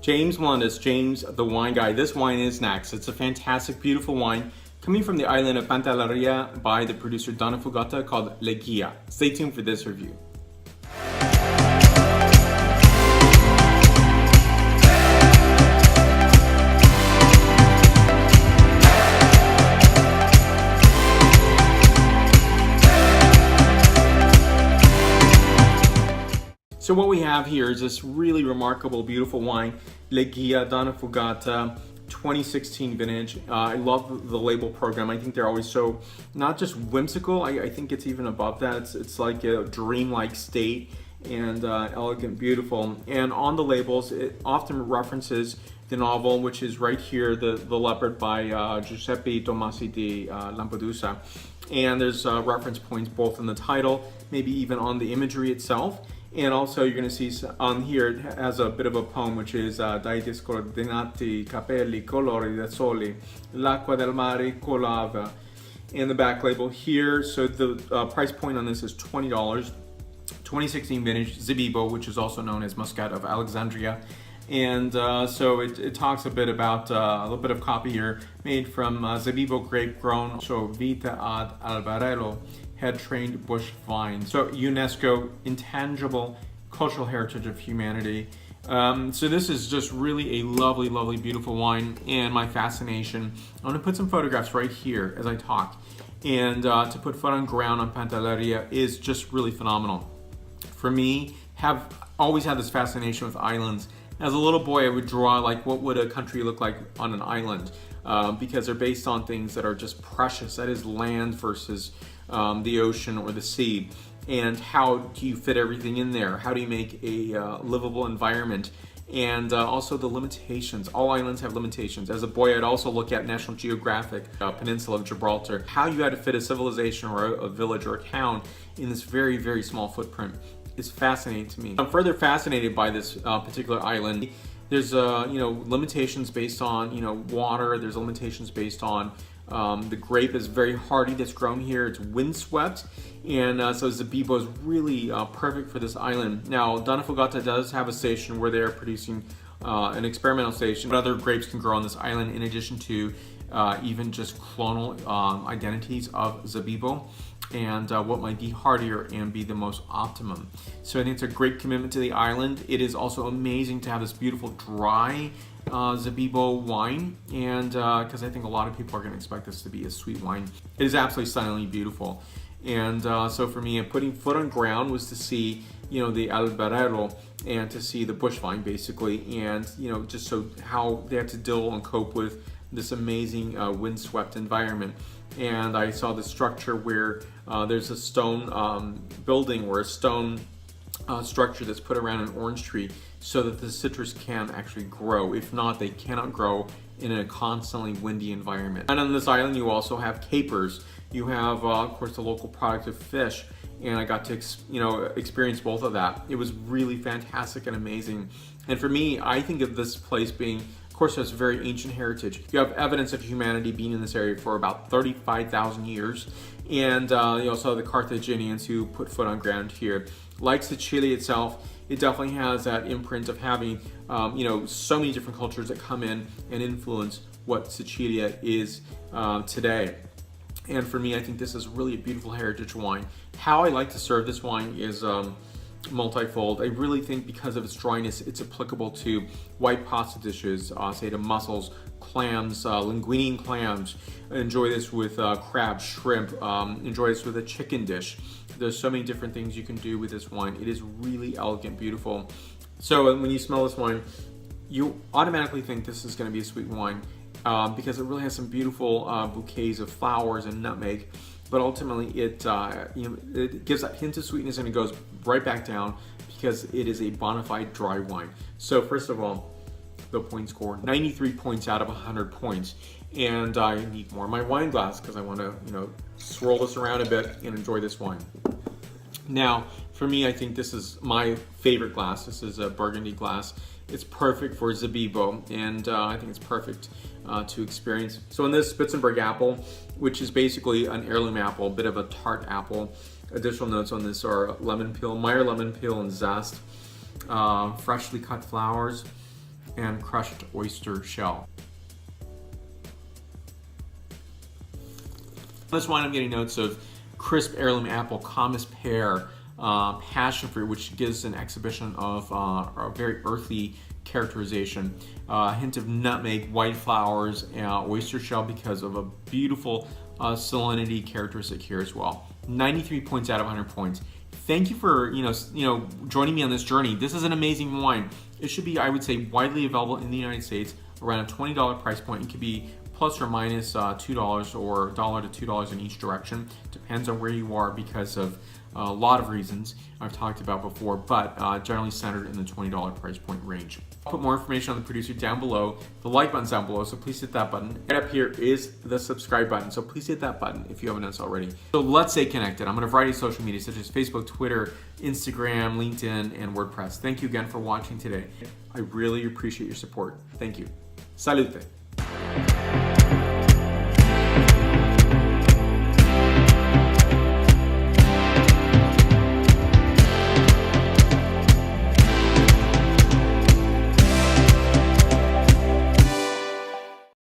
James Melendez, James the Wine Guy. This wine is next. It's a fantastic, beautiful wine coming from the island of Pantelleria by the producer Donnafugata called Lighea. Stay tuned for this review. So what we have here is this really remarkable, beautiful wine, Lighea Donnafugata 2016 vintage. I love the label program. I think they're always so, not just whimsical, I think it's even above that. It's like a dreamlike state and elegant, beautiful. And on the labels, it often references the novel, which is right here, The Leopard by Giuseppe Tomasi di Lampedusa. And there's reference points both in the title, maybe even on the imagery itself. And also you're going to see on here, it has a bit of a poem, which is Dai discoordinati capelli colori da soli, l'acqua del mare colava. And the back label here, so the price point on this is $20. 2016 vintage Zibibo, which is also known as Muscat of Alexandria. And so it talks a bit about a little bit of copy here, made from Zibibo grape grown, so vita ad albarello, head-trained bush vine. So UNESCO, intangible cultural heritage of humanity. So this is just really a lovely, lovely, beautiful wine, and my fascination. I'm gonna put some photographs right here as I talk. And to put foot on ground on Pantelleria is just really phenomenal. For me, have always had this fascination with islands. As a little boy, I would draw like what would a country look like on an island, because they're based on things that are just precious. That is land versus the ocean or the sea. And how do you fit everything in there? How do you make a livable environment? And also the limitations. All islands have limitations. As a boy, I'd also look at National Geographic, Peninsula of Gibraltar, how you had to fit a civilization or a village or a town in this very, very small footprint is fascinating to me. I'm further fascinated by this particular island. There's limitations based on water. There's limitations based on the grape is very hardy that's grown here. It's windswept, and so Zibibo is really perfect for this island. Now, Donnafugata does have a station where they're producing an experimental station, but other grapes can grow on this island in addition to even just clonal identities of Zibibo and what might be hardier and be the most optimum. So I think it's a great commitment to the island. It is also amazing to have this beautiful dry Zibibo wine, and because I think a lot of people are going to expect this to be a sweet wine. It is absolutely stunningly beautiful. And so for me, putting foot on ground was to see the albarello and to see the bush vine basically, and just so how they have to deal and cope with this amazing windswept environment. And I saw the structure where there's a stone building or a stone structure that's put around an orange tree so that the citrus can actually grow. If not, they cannot grow in a constantly windy environment. And on this island, you also have capers. You have, of course, the local product of fish, and I got to experience both of that. It was really fantastic and amazing. And for me, I think of this place being, of course, has very ancient heritage. You have evidence of humanity being in this area for about 35,000 years. And you also have the Carthaginians who put foot on ground here. Like Sicily itself, it definitely has that imprint of having, so many different cultures that come in and influence what Sicilia is today. And for me, I think this is really a beautiful heritage wine. How I like to serve this wine is multifold. I really think because of its dryness, it's applicable to white pasta dishes, say to mussels, clams, linguine clams. Enjoy this with crab, shrimp. Enjoy this with a chicken dish. There's so many different things you can do with this wine. It is really elegant, beautiful. So when you smell this wine, you automatically think this is going to be a sweet wine because it really has some beautiful bouquets of flowers and nutmeg. But ultimately, it gives that hint of sweetness and it goes right back down because it is a bona fide dry wine. So first of all, the point score, 93 points out of 100 points. And I need more of my wine glass because I want to, swirl this around a bit and enjoy this wine. Now, for me, I think this is my favorite glass. This is a Burgundy glass. It's perfect for Zibibo, and I think it's perfect to experience. So in this Spitzenberg apple, which is basically an heirloom apple, a bit of a tart apple. Additional notes on this are lemon peel, Meyer lemon peel and zest, freshly cut flowers, and crushed oyster shell. This wine I'm getting notes of crisp heirloom apple, Camas pear, passion fruit, which gives an exhibition of a very earthy characterization. A hint of nutmeg, white flowers, oyster shell because of a beautiful salinity characteristic here as well. 93 points out of 100 points. Thank you for joining me on this journey. This is an amazing wine. It should be, I would say, widely available in the United States around a $20 price point. It could be plus or minus $2 or $1 to $2 in each direction. Depends on where you are because of a lot of reasons I've talked about before, but generally centered in the $20 price point range. I'll put more information on the producer down below. The like button's down below, so please hit that button. Right up here is the subscribe button, so please hit that button if you haven't done so already. So let's stay connected. I'm on a variety of social media such as Facebook, Twitter, Instagram, LinkedIn, and WordPress. Thank you again for watching today. I really appreciate your support. Thank you. Salute.